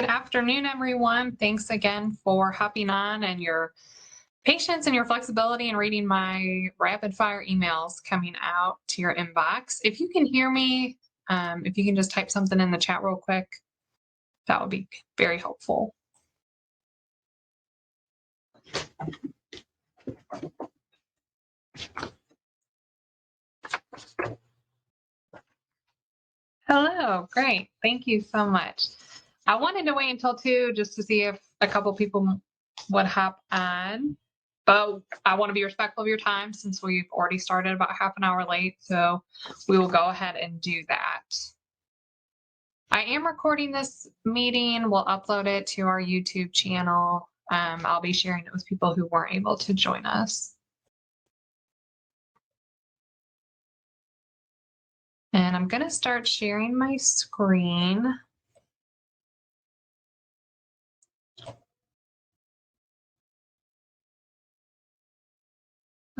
Good afternoon, everyone. Thanks again for hopping on and your patience and your flexibility in reading my rapid fire emails coming out to your inbox. If you can hear me, if you can just type something in the chat real quick, that would be very helpful. Hello, great. Thank you so much. I wanted to wait until 2 just to see if a couple people would hop on, but I want to be respectful of your time since we've already started about half an hour late, so we will go ahead and do that. I am recording this meeting. We'll upload it to our YouTube channel. I'll be sharing it with people who weren't able to join us. And I'm going to start sharing my screen.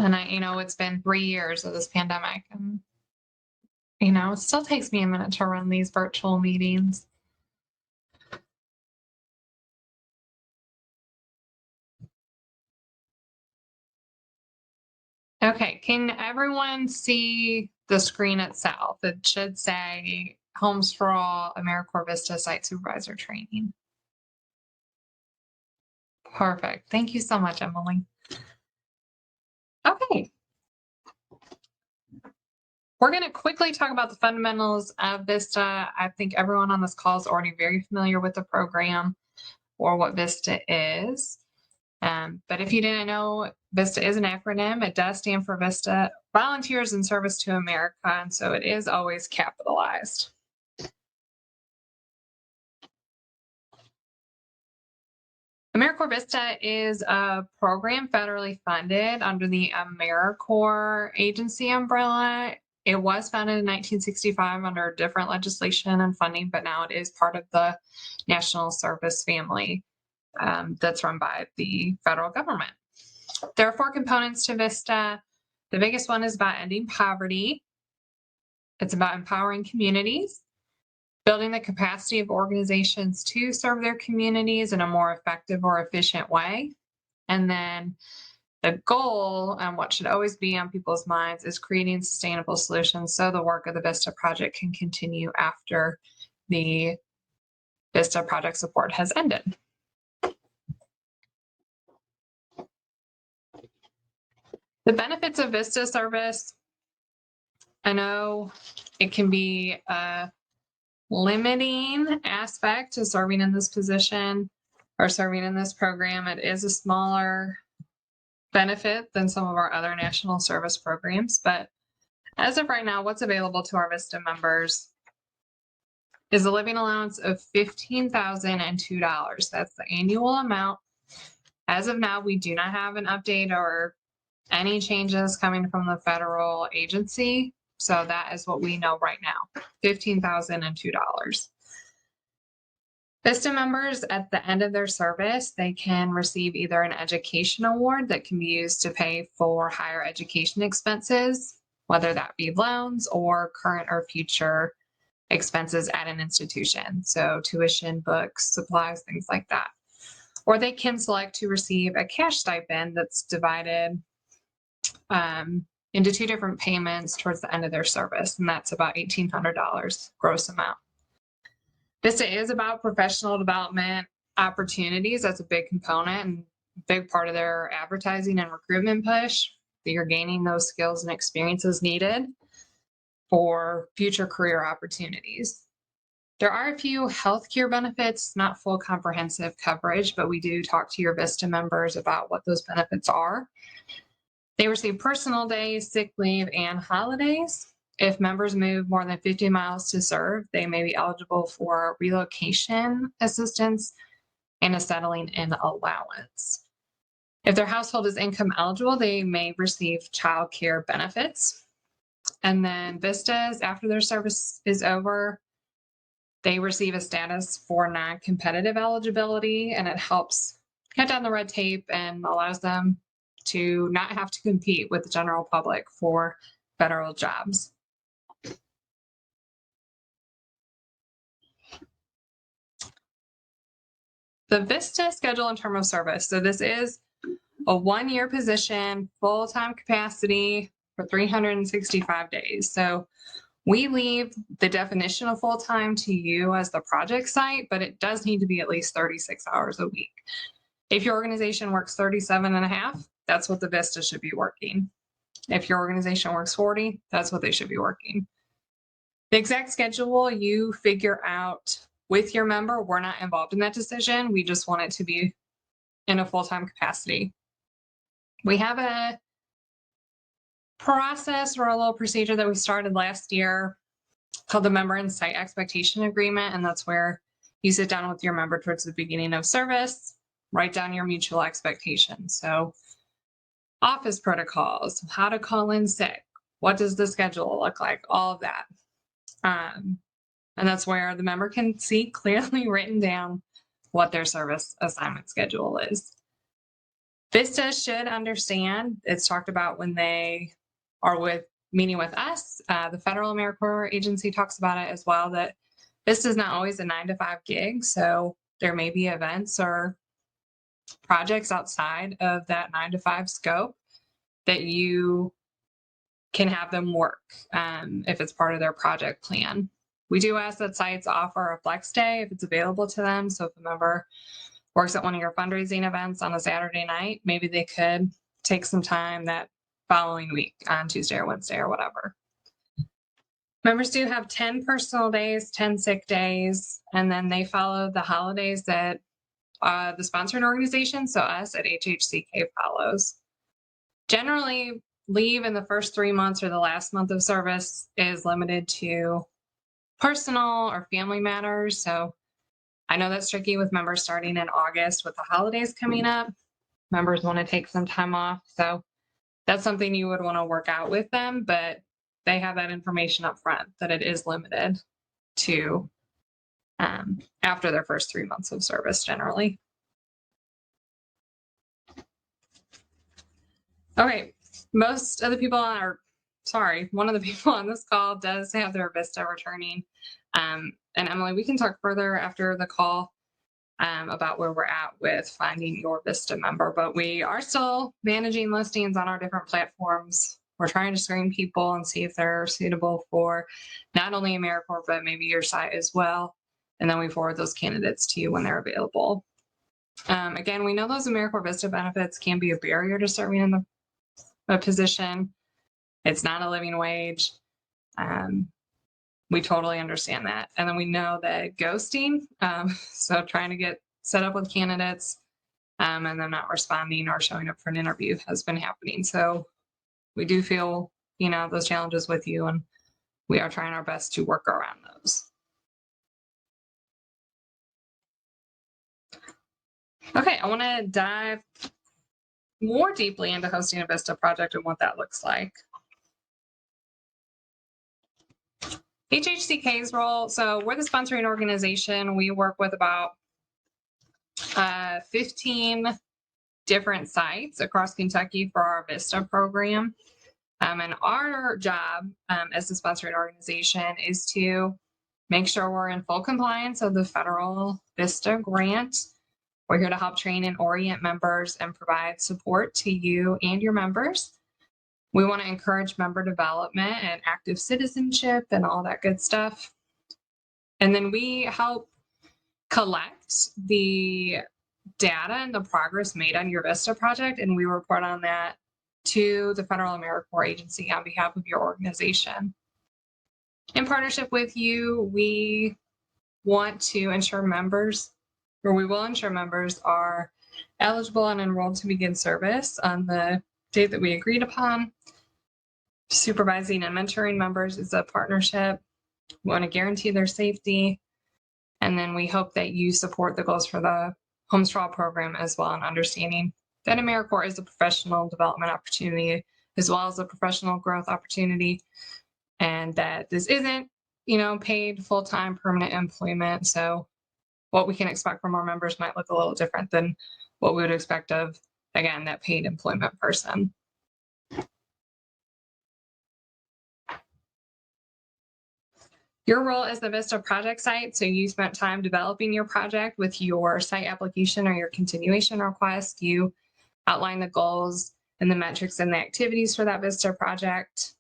And it's been 3 years of this pandemic, and it still takes me a minute to run these virtual meetings. Okay, can everyone see the screen itself? It should say Homes for All, AmeriCorps VISTA Site Supervisor Training. Perfect. Thank you so much, Emily. Okay. We're going to quickly talk about the fundamentals of VISTA. I think everyone on this call is already very familiar with the program or what VISTA is. But if you didn't know, VISTA is an acronym. It does stand for VISTA, Volunteers in Service to America, and so it is always capitalized. AmeriCorps VISTA is a program federally funded under the AmeriCorps agency umbrella. It was founded in 1965 under different legislation and funding, but now it is part of the National Service family that's run by the federal government. There are 4 components to VISTA. The biggest one is about ending poverty. It's about empowering communities, building the capacity of organizations to serve their communities in a more effective or efficient way. And then the goal, and what should always be on people's minds, is creating sustainable solutions so the work of the VISTA project can continue after the VISTA project support has ended. The benefits of VISTA service, I know it can be a limiting aspect to serving in this position or serving in this program. It is a smaller benefit than some of our other national service programs, but as of right now, what's available to our VISTA members is a living allowance of $15,002. That's the annual amount. As of now, we do not have an update or any changes coming from the federal agency. So that is what we know right now, $15,002. VISTA members, at the end of their service, they can receive either an education award that can be used to pay for higher education expenses, whether that be loans or current or future expenses at an institution. So tuition, books, supplies, things like that. Or they can select to receive a cash stipend that's divided into 2 different payments towards the end of their service, and that's about $1,800 gross amount. VISTA is about professional development opportunities. That's a big component and big part of their advertising and recruitment push, that you're gaining those skills and experiences needed for future career opportunities. There are a few healthcare benefits, not full comprehensive coverage, but we do talk to your VISTA members about what those benefits are. They receive personal days, sick leave, and holidays. If members move more than 50 miles to serve, they may be eligible for relocation assistance and a settling in allowance. If their household is income eligible, they may receive child care benefits. And then VISTAs, after their service is over, they receive a status for non-competitive eligibility, and it helps cut down the red tape and allows them to not have to compete with the general public for federal jobs. the VISTA schedule and term of service. So this is a 1-year position, full-time capacity for 365 days. So we leave the definition of full-time to you as the project site, but it does need to be at least 36 hours a week. If your organization works 37 and a half, that's what the VISTA should be working. If your organization works 40, that's what they should be working. The exact schedule you figure out with your member. We're not involved in that decision. We just want it to be in a full-time capacity. We have a process or a little procedure that we started last year called the Member and Site Expectation Agreement, and that's where you sit down with your member towards the beginning of service, write down your mutual expectations. So office protocols, how to call in sick, what does the schedule look like, all of that. And that's where the member can see clearly written down what their service assignment schedule is. VISTA should understand, it's talked about when they are meeting with us. The Federal AmeriCorps agency talks about it as well, that VISTA is not always a 9-to-5 gig. So there may be events or projects outside of that 9-to-5 scope that you can have them work if it's part of their project plan. We do ask that sites offer a flex day if it's available to them. So if a member works at one of your fundraising events on a Saturday night, maybe they could take some time that following week on Tuesday or Wednesday or whatever. Members do have 10 personal days, 10 sick days, and then they follow the holidays that the sponsoring organization, so us at HHCK, follows. Generally, leave in the first 3 months or the last month of service is limited to personal or family matters. So I know that's tricky with members starting in August with the holidays coming up. Members want to take some time off. So that's something you would want to work out with them, but they have that information up front that it is limited to after their first 3 months of service generally. Okay, most of the people one of the people on this call does have their VISTA returning. And Emily, we can talk further after the call about where we're at with finding your VISTA member, but we are still managing listings on our different platforms. We're trying to screen people and see if they're suitable for not only AmeriCorps, but maybe your site as well. And then we forward those candidates to you when they're available. Again, we know those AmeriCorps VISTA benefits can be a barrier to serving in a position. It's not a living wage. We totally understand that. And then we know that ghosting, so trying to get set up with candidates and then not responding or showing up for an interview has been happening. So we do feel, those challenges with you, and we are trying our best to work around those. Okay, I want to dive more deeply into hosting a VISTA project and what that looks like. HHCK's role, so we're the sponsoring organization. We work with about 15 different sites across Kentucky for our VISTA program. And our job as the sponsoring organization is to make sure we're in full compliance of the federal VISTA grant. We're here to help train and orient members and provide support to you and your members. We want to encourage member development and active citizenship and all that good stuff. And then we help collect the data and the progress made on your VISTA project, and we report on that to the Federal AmeriCorps agency on behalf of your organization. In partnership with you, we want to ensure members, or we will ensure members are eligible and enrolled to begin service on the date that we agreed upon. Supervising and mentoring members is a partnership. We want to guarantee their safety. And then we hope that you support the goals for the Home Straw program as well, and understanding that AmeriCorps is a professional development opportunity as well as a professional growth opportunity, and that this isn't, paid full-time permanent employment. So what we can expect from our members might look a little different than what we would expect of, again, that paid employment person. Your role as the VISTA project site, so you spent time developing your project with your site application or your continuation request. You outline the goals and the metrics and the activities for that VISTA project.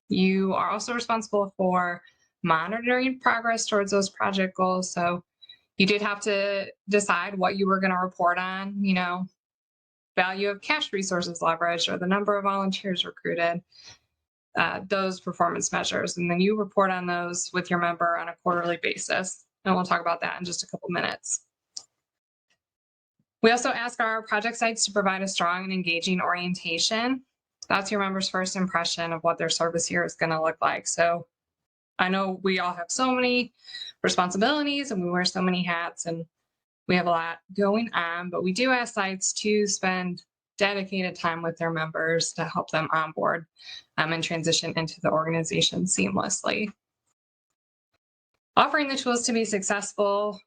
You are also responsible for monitoring progress towards those project goals. So you did have to decide what you were going to report on, value of cash resources leveraged or the number of volunteers recruited, those performance measures. And then you report on those with your member on a quarterly basis. And we'll talk about that in just a couple minutes. We also ask our project sites to provide a strong and engaging orientation. That's your members' first impression of what their service year is going to look like. So I know we all have so many responsibilities and we wear so many hats and we have a lot going on, but we do ask sites to spend dedicated time with their members to help them onboard and transition into the organization seamlessly. Offering the tools to be successful,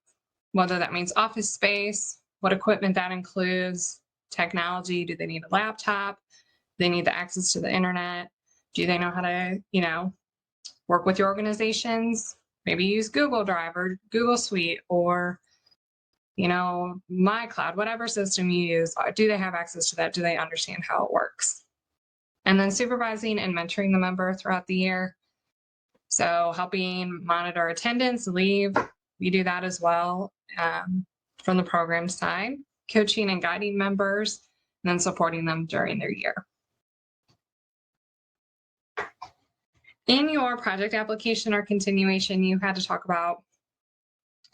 whether that means office space, what equipment that includes, technology, do they need a laptop? Do they need the access to the internet? Do they know how to, work with your organizations? Maybe use Google Drive or Google Suite or, MyCloud, whatever system you use. Do they have access to that? Do they understand how it works? And then supervising and mentoring the member throughout the year. So helping monitor attendance, leave, we do that as well from the program side, coaching and guiding members, and then supporting them during their year. In your project application or continuation, you had to talk about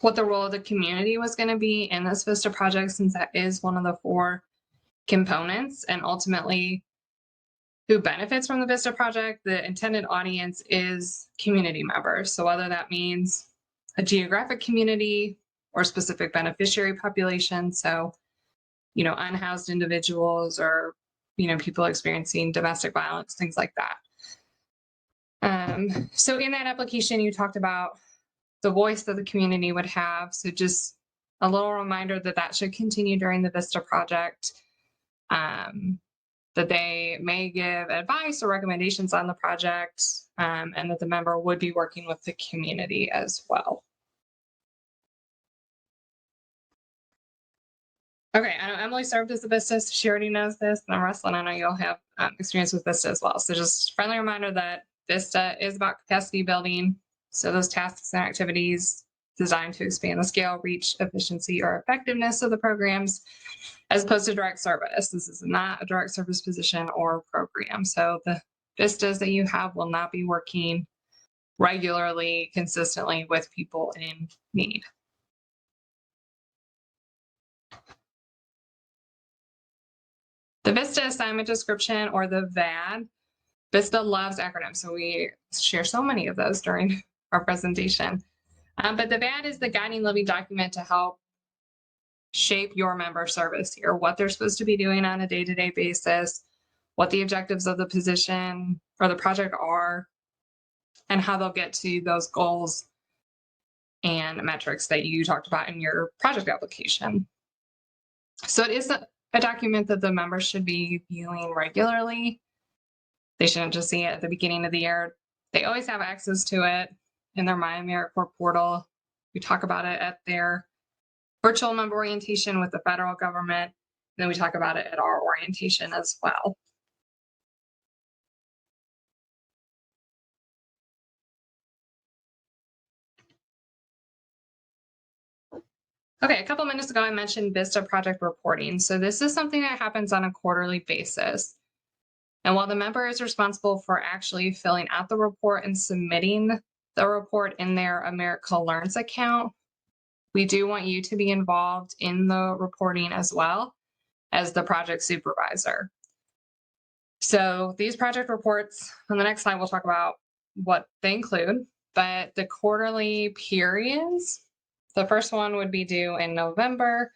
what the role of the community was going to be in this VISTA project, since that is one of the 4 components, and ultimately who benefits from the VISTA project. The intended audience is community members. So whether that means a geographic community or specific beneficiary population, so, unhoused individuals or, people experiencing domestic violence, things like that. So in that application, you talked about the voice that the community would have. So just a little reminder that should continue during the VISTA project, that they may give advice or recommendations on the project, and that the member would be working with the community as well. Okay, I know Emily served as a VISTA, so she already knows this. And Russell, I know you'll have experience with VISTA as well. So just friendly reminder that VISTA is about capacity building. So those tasks and activities designed to expand the scale, reach, efficiency, or effectiveness of the programs, as opposed to direct service. This is not a direct service position or program. So the VISTAs that you have will not be working regularly, consistently with people in need. The VISTA assignment description, or the VAD, VISTA loves acronyms, so we share so many of those during our presentation. But the VAD is the guiding living document to help shape your member service here, what they're supposed to be doing on a day-to-day basis, what the objectives of the position or the project are, and how they'll get to those goals and metrics that you talked about in your project application. So it is a document that the members should be viewing regularly. They shouldn't just see it at the beginning of the year. They always have access to it in their My AmeriCorps portal. We talk about it at their virtual member orientation with the federal government. And then we talk about it at our orientation as well. Okay, a couple minutes ago, I mentioned VISTA project reporting. So this is something that happens on a quarterly basis. And while the member is responsible for actually filling out the report and submitting the report in their America Learns account, we do want you to be involved in the reporting as well as the project supervisor. So these project reports, on the next slide, we'll talk about what they include, but the quarterly periods, the first one would be due in November.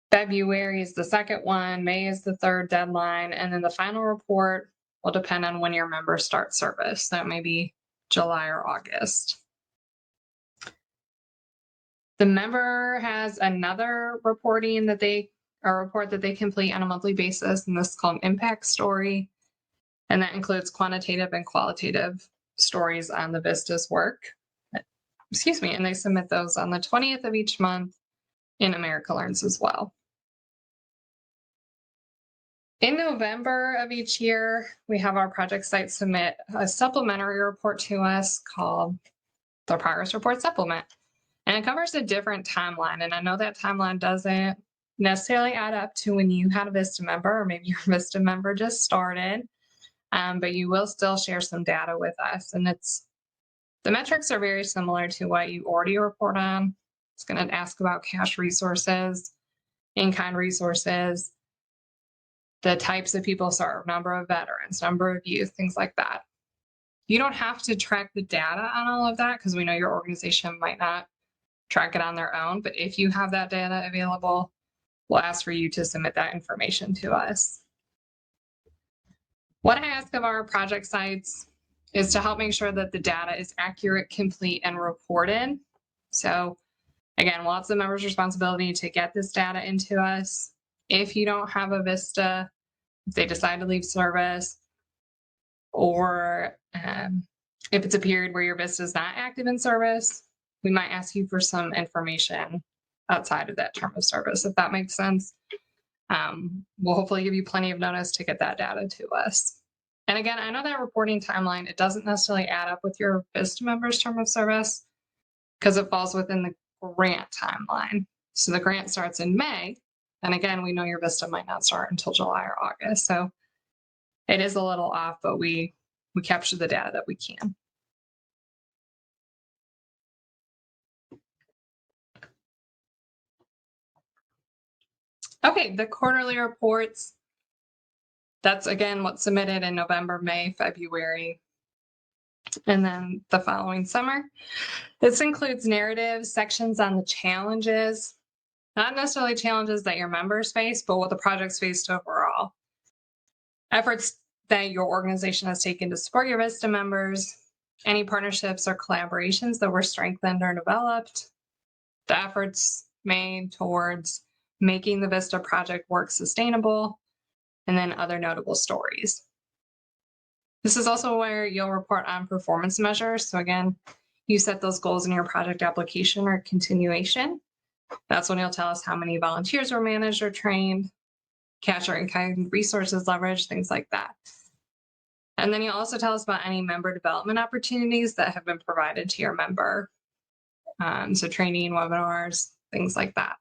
February is the second one, May is the third deadline, and then the final report will depend on when your members start service. That may be July or August. The member has another report that they complete on a monthly basis, and this is called an impact story, and that includes quantitative and qualitative stories on the VISTA's work. Excuse me, and they submit those on the 20th of each month in America Learns as well. In November of each year, we have our project site submit a supplementary report to us called the Progress Report Supplement. And it covers a different timeline. And I know that timeline doesn't necessarily add up to when you had a VISTA member, or maybe your VISTA member just started, but you will still share some data with us. And the metrics are very similar to what you already report on. It's going to ask about cash resources, in-kind resources, the types of people served, number of veterans, number of youth, things like that. You don't have to track the data on all of that because we know your organization might not track it on their own. But if you have that data available, we'll ask for you to submit that information to us. What I ask of our project sites is to help make sure that the data is accurate, complete, and reported. So again, well, it's the member's responsibility to get this data into us. If you don't have a VISTA, if they decide to leave service, or if it's a period where your VISTA is not active in service, we might ask you for some information outside of that term of service, if that makes sense. We'll hopefully give you plenty of notice to get that data to us. And again, I know that reporting timeline, it doesn't necessarily add up with your VISTA member's term of service because it falls within the grant timeline. So the grant starts in May. And again, we know your VISTA might not start until July or August. So it is a little off, but we capture the data that we can. Okay, the quarterly reports. That's again what's submitted in November, May, February, and then the following summer. This includes narratives, sections on the challenges, not necessarily challenges that your members face, but what the project's faced overall. Efforts that your organization has taken to support your VISTA members, any partnerships or collaborations that were strengthened or developed, the efforts made towards making the VISTA project work sustainable, and then other notable stories. This is also where you'll report on performance measures. So again, you set those goals in your project application or continuation. That's when you'll tell us how many volunteers were managed or trained, cash or in-kind resources leveraged, things like that. And then you'll also tell us about any member development opportunities that have been provided to your member. So training, webinars, things like that.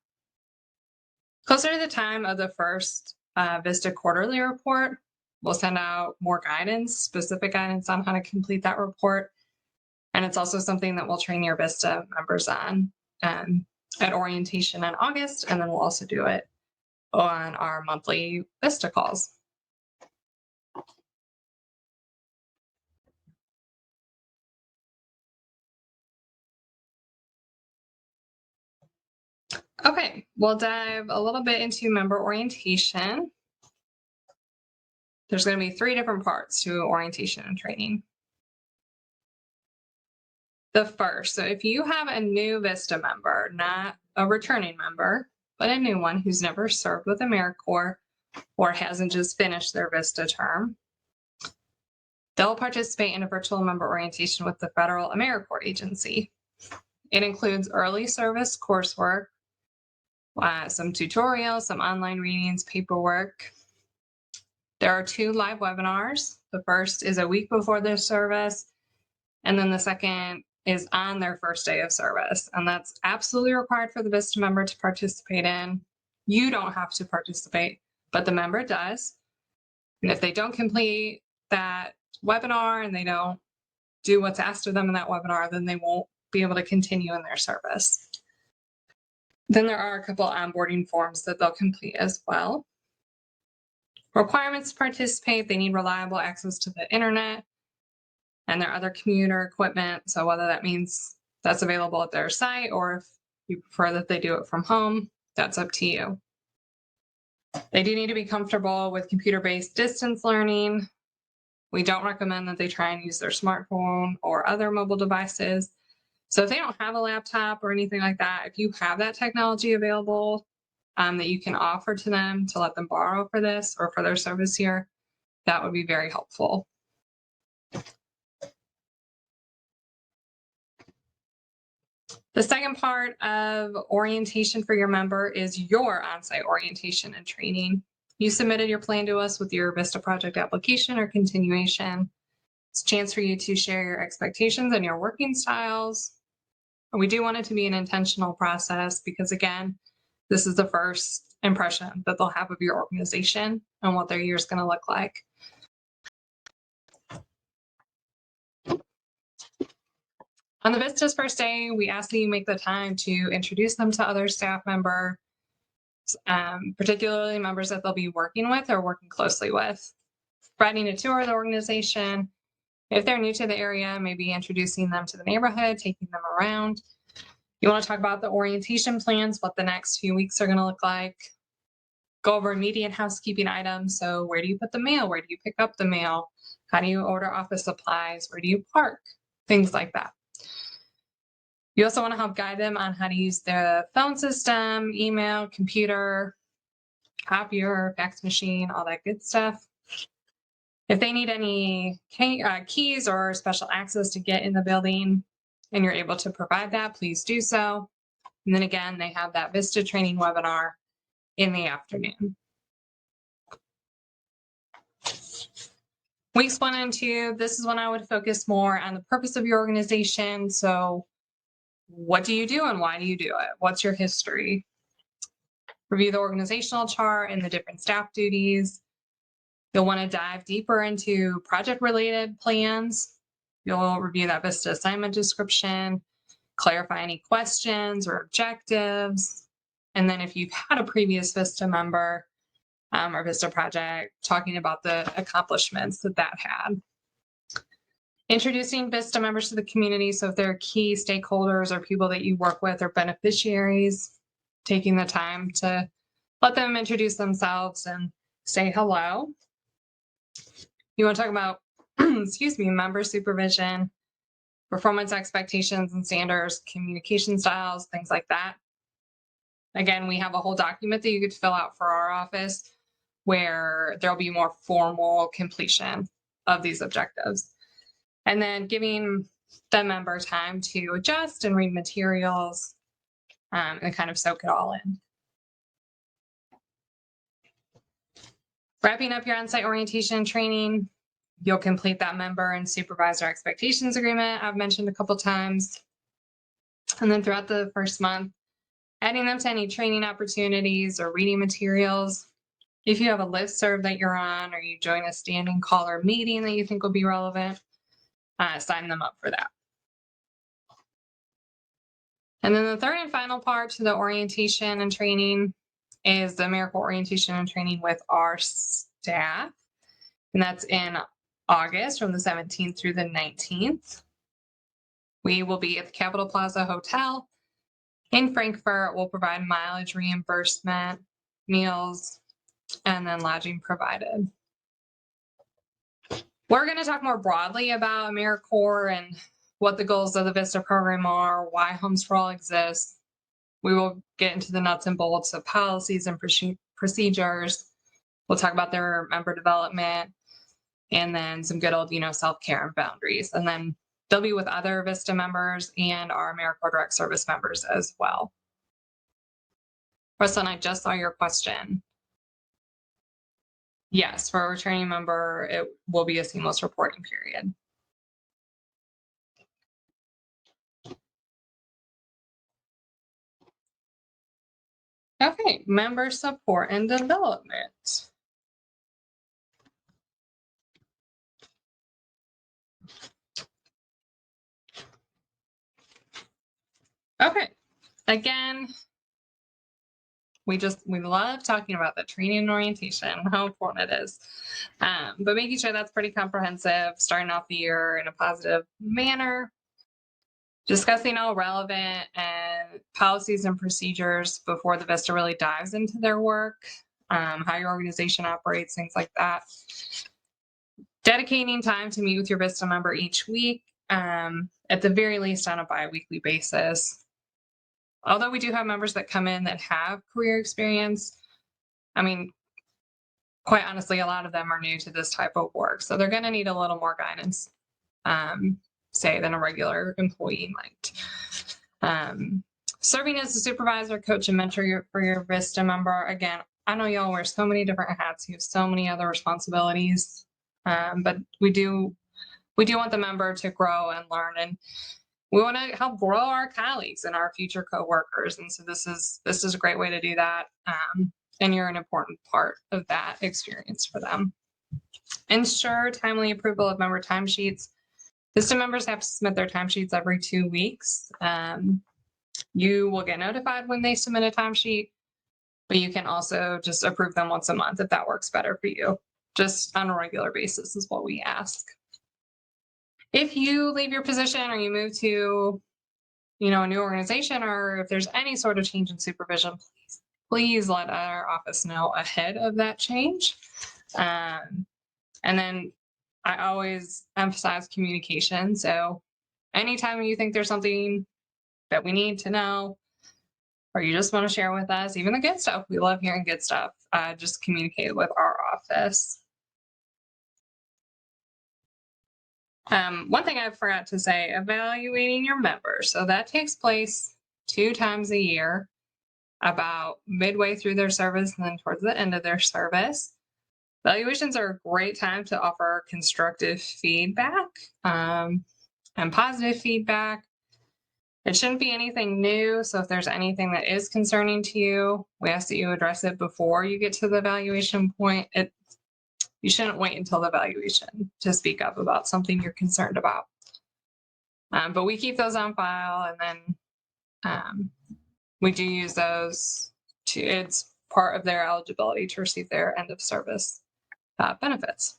Closer to the time of the first VISTA quarterly report, we'll send out more guidance, specific guidance on how to complete that report. And it's also something that we'll train your VISTA members on at orientation in August. And then we'll also do it on our monthly VISTA calls. Okay, we'll dive a little bit into member orientation. There's going to be 3 different parts to orientation and training. The first, so if you have a new VISTA member, not a returning member, but a new one who's never served with AmeriCorps or hasn't just finished their VISTA term, they'll participate in a virtual member orientation with the Federal AmeriCorps agency. It includes early service coursework, some tutorials, some online readings, paperwork. There are 2 live webinars. The first is a week before their service, and then the second is on their first day of service. And that's absolutely required for the VISTA member to participate in. You don't have to participate, but the member does. And if they don't complete that webinar and they don't do what's asked of them in that webinar, then they won't be able to continue in their service. Then there are a couple onboarding forms that they'll complete as well. Requirements to participate: they need reliable access to the internet and their other computer equipment. So whether that means that's available at their site or if you prefer that they do it from home, that's up to you. They do need to be comfortable with computer-based distance learning. We don't recommend that they try and use their smartphone or other mobile devices. So if they don't have a laptop or anything like that, if you have that technology available that you can offer to them to let them borrow for this or for their service here, that would be very helpful. The second part of orientation for your member is your on-site orientation and training. You submitted your plan to us with your VISTA project application or continuation. It's a chance for you to share your expectations and your working styles. We do want it to be an intentional process because, again, this is the first impression that they'll have of your organization and what their year is going to look like. On the VISTA's first day, we ask that you make the time to introduce them to other staff members, particularly members that they'll be working with or working closely with. Providing a tour of the organization. If they're new to the area, maybe introducing them to the neighborhood, taking them around. You want to talk about the orientation plans, what the next few weeks are going to look like. Go over immediate housekeeping items. So where do you put the mail? Where do you pick up the mail? How do you order office supplies? Where do you park? Things like that. You also want to help guide them on how to use the phone system, email, computer, copier, fax machine, all that good stuff. If they need any keys or special access to get in the building and you're able to provide that, please do so. And then again, they have that VISTA training webinar in the afternoon. Weeks 1 and 2, this is when I would focus more on the purpose of your organization. So what do you do and why do you do it? What's your history? Review the organizational chart and the different staff duties. You'll want to dive deeper into project-related plans. You'll review that VISTA assignment description, clarify any questions or objectives. And then if you've had a previous VISTA member or VISTA project, talking about the accomplishments that had. Introducing VISTA members to the community. So if they're key stakeholders or people that you work with or beneficiaries, taking the time to let them introduce themselves and say hello. You want to talk about, member supervision, performance expectations and standards, communication styles, things like that. Again, we have a whole document that you could fill out for our office where there'll be more formal completion of these objectives. And then giving the member time to adjust and read materials and kind of soak it all in. Wrapping up your on-site orientation training, you'll complete that member and supervisor expectations agreement I've mentioned a couple times. And then throughout the first month, adding them to any training opportunities or reading materials. If you have a listserv that you're on or you join a standing call or meeting that you think will be relevant, sign them up for that. And then the third and final part to the orientation and training is the AmeriCorps orientation and training with our staff. And that's in August from the 17th through the 19th. We will be at the Capitol Plaza Hotel in Frankfurt. We'll provide mileage reimbursement, meals, and then lodging provided. We're going to talk more broadly about AmeriCorps and what the goals of the VISTA program are, why Homes for All exists. We will get into the nuts and bolts of policies and procedures. We'll talk about their member development and then some good old, self-care and boundaries. And then they'll be with other VISTA members and our AmeriCorps Direct Service members as well. Russell, I just saw your question. Yes, for a returning member, it will be a seamless reporting period. Okay, member support and development. Okay, again, we love talking about the training and orientation, how important it is. But making sure that's pretty comprehensive, starting off the year in a positive manner, discussing all relevant and policies and procedures before the VISTA really dives into their work, how your organization operates, things like that. Dedicating time to meet with your VISTA member each week, at the very least on a bi-weekly basis. Although we do have members that come in that have career experience, quite honestly, a lot of them are new to this type of work. So they're going to need a little more guidance, say, than a regular employee might. Serving as a supervisor, coach, and mentor for your VISTA member. Again, I know y'all wear so many different hats. You have so many other responsibilities, but we do want the member to grow and learn, and we want to help grow our colleagues and our future coworkers. And so this is a great way to do that. And you're an important part of that experience for them. Ensure timely approval of member timesheets. VISTA members have to submit their timesheets every 2 weeks. You will get notified when they submit a timesheet, but you can also just approve them once a month if that works better for you. Just on a regular basis is what we ask. If you leave your position or you move to, a new organization, or if there's any sort of change in supervision, please let our office know ahead of that change. And then I always emphasize communication. So anytime you think there's something that we need to know, or you just want to share with us, even the good stuff, we love hearing good stuff, just communicate with our office. One thing I forgot to say, evaluating your members. So that takes place 2 times a year, about midway through their service and then towards the end of their service. Evaluations are a great time to offer constructive feedback and positive feedback. It shouldn't be anything new. So if there's anything that is concerning to you, we ask that you address it before you get to the evaluation point. You shouldn't wait until the evaluation to speak up about something you're concerned about. But we keep those on file, and then we do use those it's part of their eligibility to receive their end of service benefits.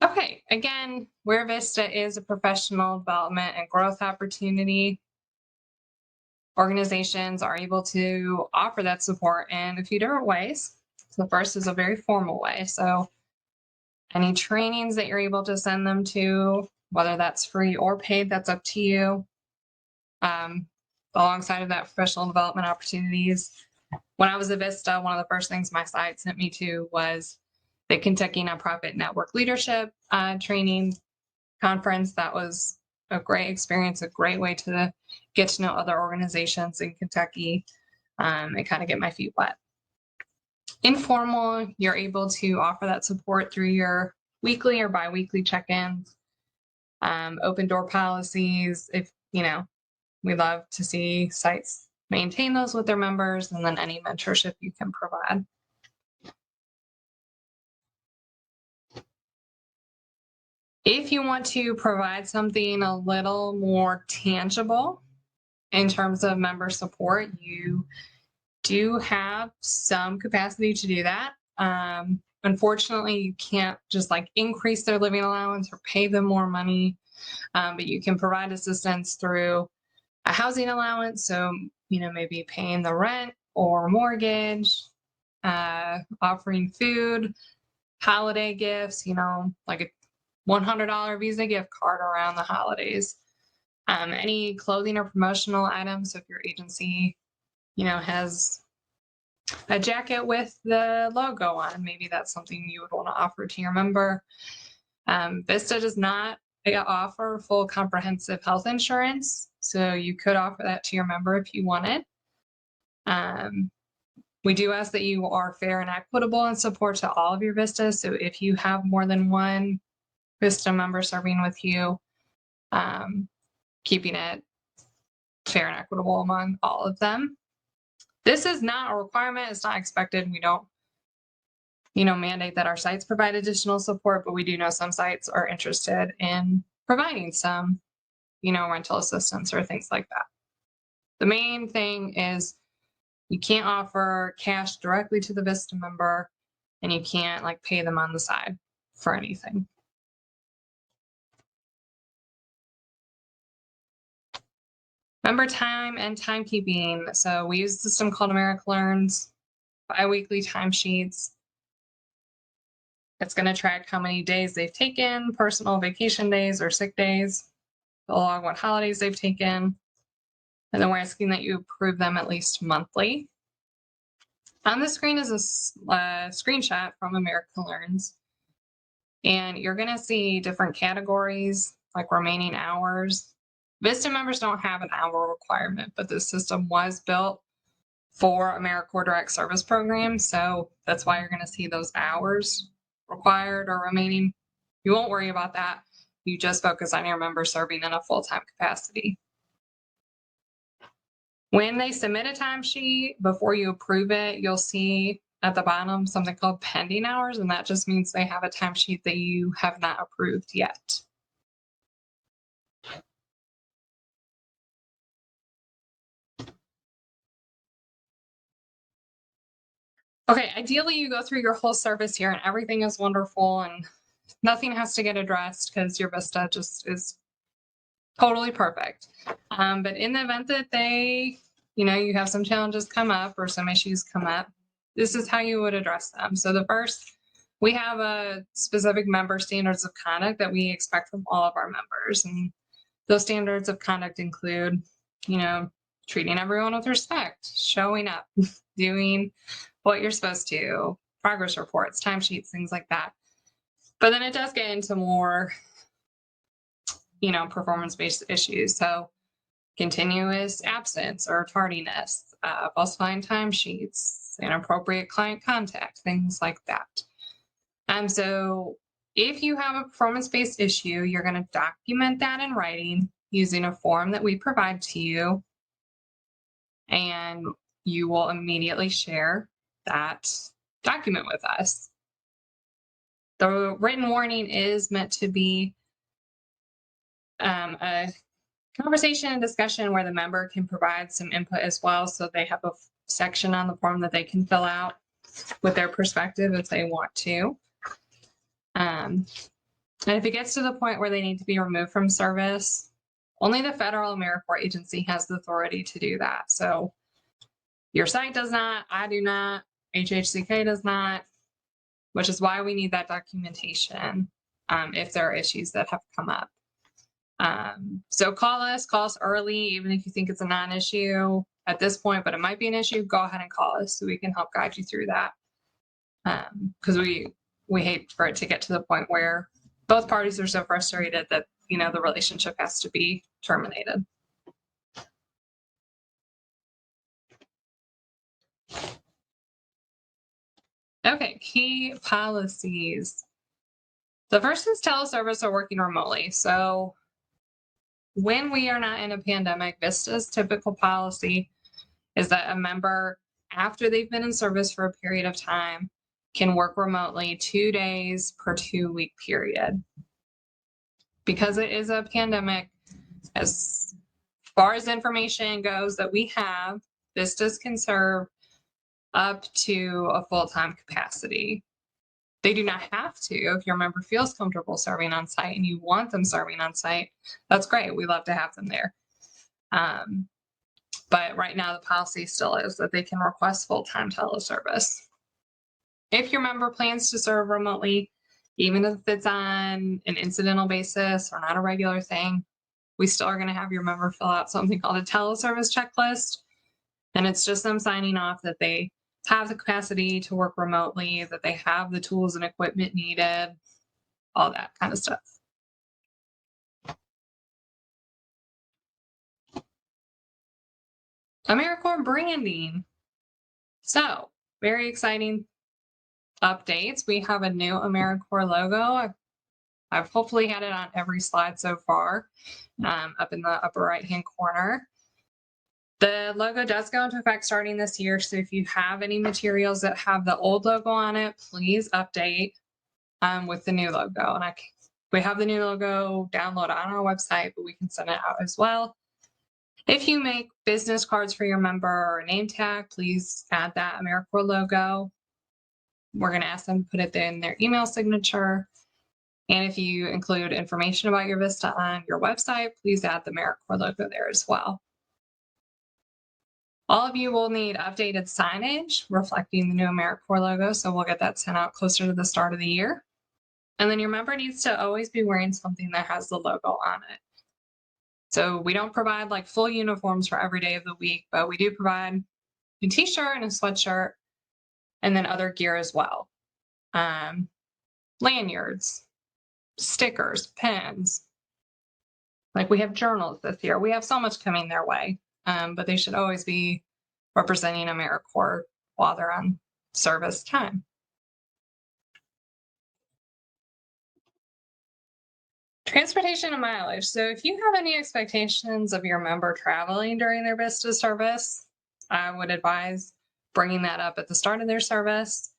Okay, again, where VISTA is a professional development and growth opportunity, organizations are able to offer that support in a few different ways. So the first is a very formal way. So any trainings that you're able to send them to, whether that's free or paid, that's up to you. Alongside of that, professional development opportunities. When I was at VISTA, one of the first things my site sent me to was the Kentucky Nonprofit Network Leadership Training Conference. That was a great experience, a great way to get to know other organizations in Kentucky and kind of get my feet wet. Informal, you're able to offer that support through your weekly or biweekly check-ins, open door policies. If, we love to see sites maintain those with their members, and then any mentorship you can provide. If you want to provide something a little more tangible in terms of member support, you do have some capacity to do that. Unfortunately, you can't just increase their living allowance or pay them more money, but you can provide assistance through a housing allowance. So, maybe paying the rent or mortgage, offering food, holiday gifts, like a $100 Visa gift card around the holidays. Any clothing or promotional items. So if your agency, has a jacket with the logo on, maybe that's something you would want to offer to your member. VISTA does not offer full comprehensive health insurance, so you could offer that to your member if you wanted. We do ask that you are fair and equitable in support to all of your VISTAs. So if you have more than one VISTA member serving with you, keeping it fair and equitable among all of them. This is not a requirement. It's not expected. We don't, mandate that our sites provide additional support, but we do know some sites are interested in providing some, rental assistance or things like that. The main thing is you can't offer cash directly to the VISTA member, and you can't pay them on the side for anything. Member time and timekeeping. So we use a system called America Learns, biweekly timesheets. It's going to track how many days they've taken, personal vacation days or sick days, along what holidays they've taken. And then we're asking that you approve them at least monthly. On the screen is a screenshot from America Learns. And you're going to see different categories like remaining hours. VISTA members don't have an hour requirement, but this system was built for AmeriCorps Direct Service Program. So that's why you're going to see those hours required or remaining. You won't worry about that. You just focus on your member serving in a full-time capacity. When they submit a timesheet, before you approve it, you'll see at the bottom something called pending hours, and that just means they have a timesheet that you have not approved yet. Okay, ideally you go through your whole service here and everything is wonderful and nothing has to get addressed because your VISTA just is totally perfect. But in the event that you have some challenges come up or some issues come up, this is how you would address them. So the first, we have a specific member standards of conduct that we expect from all of our members. And those standards of conduct include, treating everyone with respect, showing up, doing what you're supposed to, progress reports, timesheets, things like that. But then it does get into more, performance-based issues. So continuous absence or tardiness, falsifying timesheets, inappropriate client contact, things like that. So if you have a performance-based issue, you're going to document that in writing using a form that we provide to you, and you will immediately share that document with us. The written warning is meant to be a conversation and discussion where the member can provide some input as well. So they have a section on the form that they can fill out with their perspective if they want to. And if it gets to the point where they need to be removed from service, only the federal AmeriCorps agency has the authority to do that. So your site does not, I do not, HHCK does not, which is why we need that documentation if there are issues that have come up. So call us early, even if you think it's a non-issue at this point, but it might be an issue, go ahead and call us so we can help guide you through that. Because we hate for it to get to the point where both parties are so frustrated that, the relationship has to be terminated. Okay, key policies. The first is teleservice or working remotely. So when we are not in a pandemic, VISTA's typical policy is that a member, after they've been in service for a period of time, can work remotely 2 days per 2-week period. Because it is a pandemic, as far as information goes that we have, VISTAs can serve up to a full-time capacity. They do not have to. If your member feels comfortable serving on site and you want them serving on site, that's great. We love to have them there. But right now the policy still is that they can request full-time teleservice. If your member plans to serve remotely, even if it's on an incidental basis or not a regular thing, we still are going to have your member fill out something called a teleservice checklist. And it's just them signing off that they have the capacity to work remotely, that they have the tools and equipment needed, all that kind of stuff. AmeriCorps branding. So, very exciting updates. We have a new AmeriCorps logo. I've hopefully had it on every slide so far, up in the upper right-hand corner. The logo does go into effect starting this year, so if you have any materials that have the old logo on it, please update with the new logo. And we have the new logo download on our website, but we can send it out as well. If you make business cards for your member or a name tag, please add that AmeriCorps logo. We're going to ask them to put it in their email signature. And if you include information about your VISTA on your website, please add the AmeriCorps logo there as well. All of you will need updated signage reflecting the new AmeriCorps logo, so we'll get that sent out closer to the start of the year. And then your member needs to always be wearing something that has the logo on it. So we don't provide like full uniforms for every day of the week, but we do provide a t-shirt and a sweatshirt and then other gear as well. Lanyards, stickers, pens. Like we have journals this year. We have so much coming their way, but they should always be representing AmeriCorps while they're on service time. Transportation and mileage. So if you have any expectations of your member traveling during their VISTA service, I would advise bringing that up at the start of their service.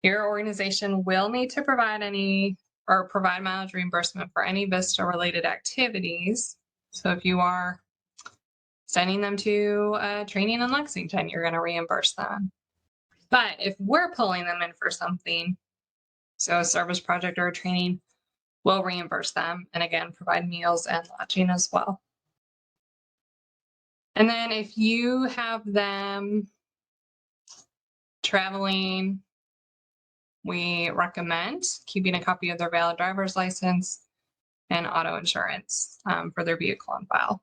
Your organization will need to provide mileage reimbursement for any VISTA related activities. So if you are sending them to training in Lexington, you're going to reimburse them. But if we're pulling them in for something, so a service project or a training, we'll reimburse them and again, provide meals and lodging as well. And then if you have them traveling, we recommend keeping a copy of their valid driver's license and auto insurance for their vehicle on file.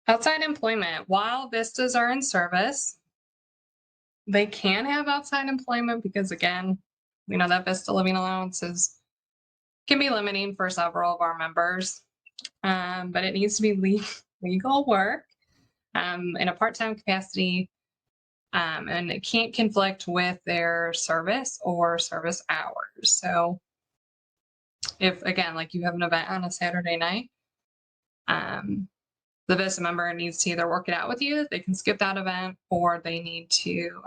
Outside employment. While VISTAs are in service, they can have outside employment because, again, we know that VISTA living allowances can be limiting for several of our members, but it needs to be legal work in a part-time capacity, and it can't conflict with their service or service hours. So if, again, like you have an event on a Saturday night, the VISTA member needs to either work it out with you, they can skip that event, or they need to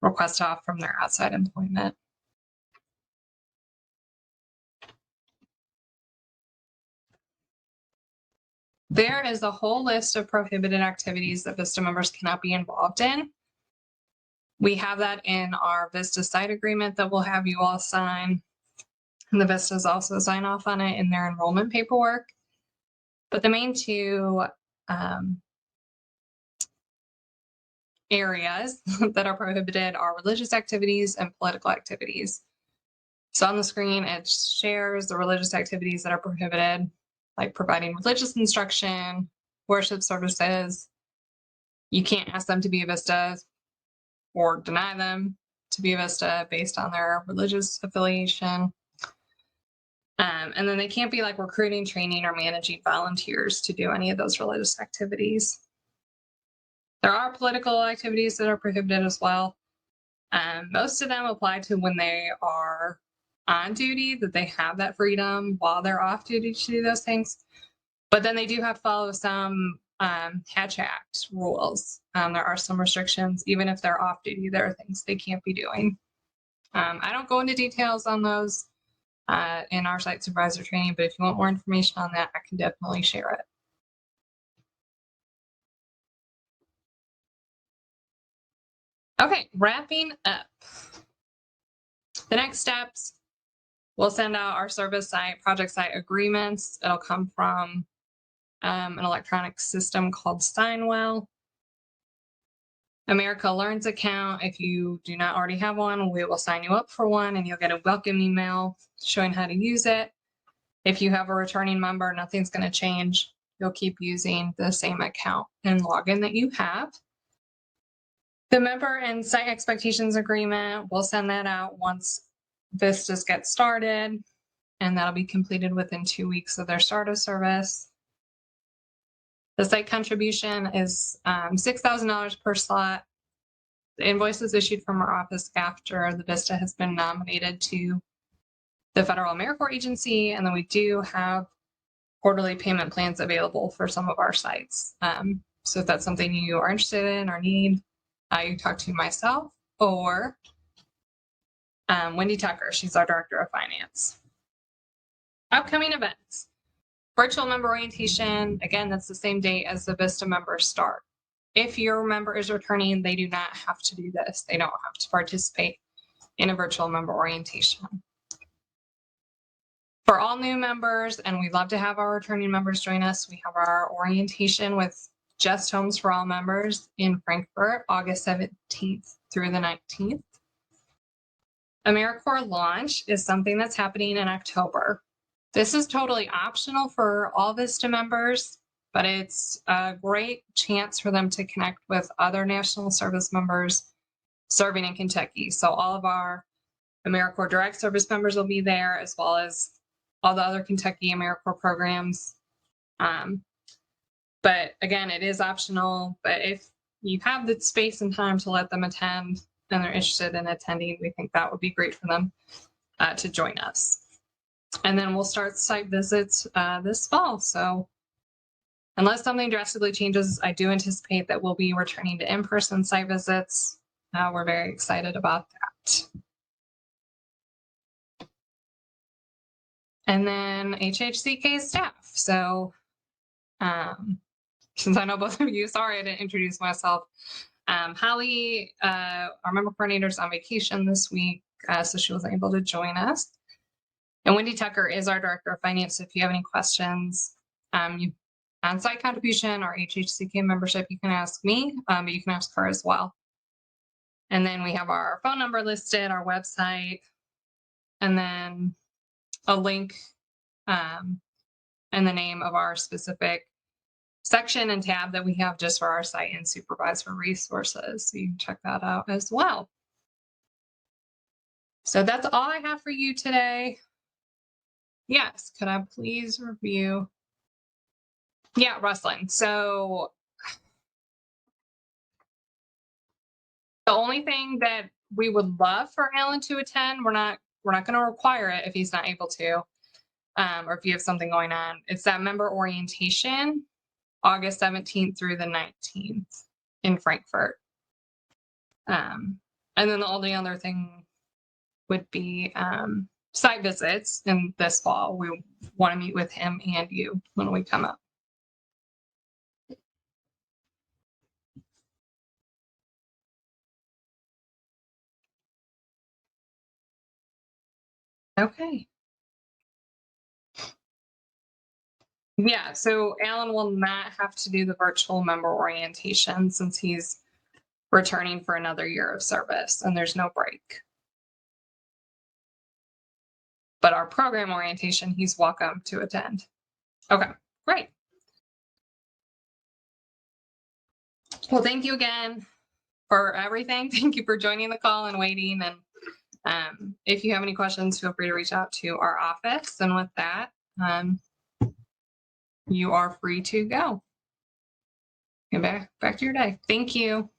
request off from their outside employment. There is a whole list of prohibited activities that VISTA members cannot be involved in. We have that in our VISTA site agreement that we'll have you all sign. And the VISTAs also sign off on it in their enrollment paperwork. But the main two areas that are prohibited are religious activities and political activities. So on the screen, it shares the religious activities that are prohibited, like providing religious instruction, worship services. You can't ask them to be a VISTA or deny them to be a VISTA based on their religious affiliation. And then they can't be like recruiting, training, or managing volunteers to do any of those religious activities. There are political activities that are prohibited as well. Most of them apply to when they are on duty, that they have that freedom while they're off duty to do those things. But then they do have to follow some Hatch Act rules. There are some restrictions. Even if they're off duty, there are things they can't be doing. I don't go into details on those in our site supervisor training, but if you want more information on that, I can definitely share it. Okay, wrapping up. The next steps, we'll send out our service site, project site agreements. It'll come from an electronic system called Steinwell. America Learns account. If you do not already have one, we will sign you up for one and you'll get a welcome email showing how to use it. If you have a returning member, nothing's going to change. You'll keep using the same account and login that you have. The member and site expectations agreement, we'll send that out once VISTAs get started, and that'll be completed within 2 weeks of their start of service. The site contribution is $6,000 per slot. The invoice is issued from our office after the VISTA has been nominated to the Federal AmeriCorps agency, and then we do have quarterly payment plans available for some of our sites. So if that's something you are interested in or need, you talk to myself or Wendy Tucker. She's our Director of Finance. Upcoming events. Virtual member orientation. Again, that's the same date as the VISTA members start. If your member is returning, they do not have to do this. They don't have to participate in a virtual member orientation. For all new members, and we'd love to have our returning members join us, we have our orientation with Just Homes for All members in Frankfurt, August 17th through the 19th. AmeriCorps launch is something that's happening in October. This is totally optional for all VISTA members, but it's a great chance for them to connect with other national service members, serving in Kentucky. So all of our AmeriCorps Direct Service members will be there, as well as all the other Kentucky AmeriCorps programs. But again, it is optional. But if you have the space and time to let them attend and they're interested in attending, we think that would be great for them to join us. And then we'll start site visits this fall. So unless something drastically changes, I do anticipate that we'll be returning to in-person site visits. We're very excited about that. And then HHCK staff. So since I know both of you, sorry I didn't introduce myself. Holly, our member coordinator, is on vacation this week, so she wasn't able to join us. And Wendy Tucker is our director of finance. So if you have any questions, on-site contribution or HHCK membership, you can ask me, but you can ask her as well. And then we have our phone number listed, our website, and then a link and the name of our specific section and tab that we have just for our site and Supervisor resources. So you can check that out as well. So that's all I have for you today. Yes, could I please review? Yeah, Rustlin. So the only thing that we would love for Alan to attend, we're not going to require it if he's not able to, or if you have something going on. It's that member orientation, August 17th through the 19th in Frankfurt. And then the only other thing would be site visits in this fall. We want to meet with him and you when we come up. Okay. Yeah, so Alan will not have to do the virtual member orientation since he's returning for another year of service and there's no break. But our program orientation, he's welcome to attend. Okay, great. Well, thank you again for everything. Thank you for joining the call and waiting. And if you have any questions, feel free to reach out to our office. And with that, you are free to go. Get back to your day. Thank you.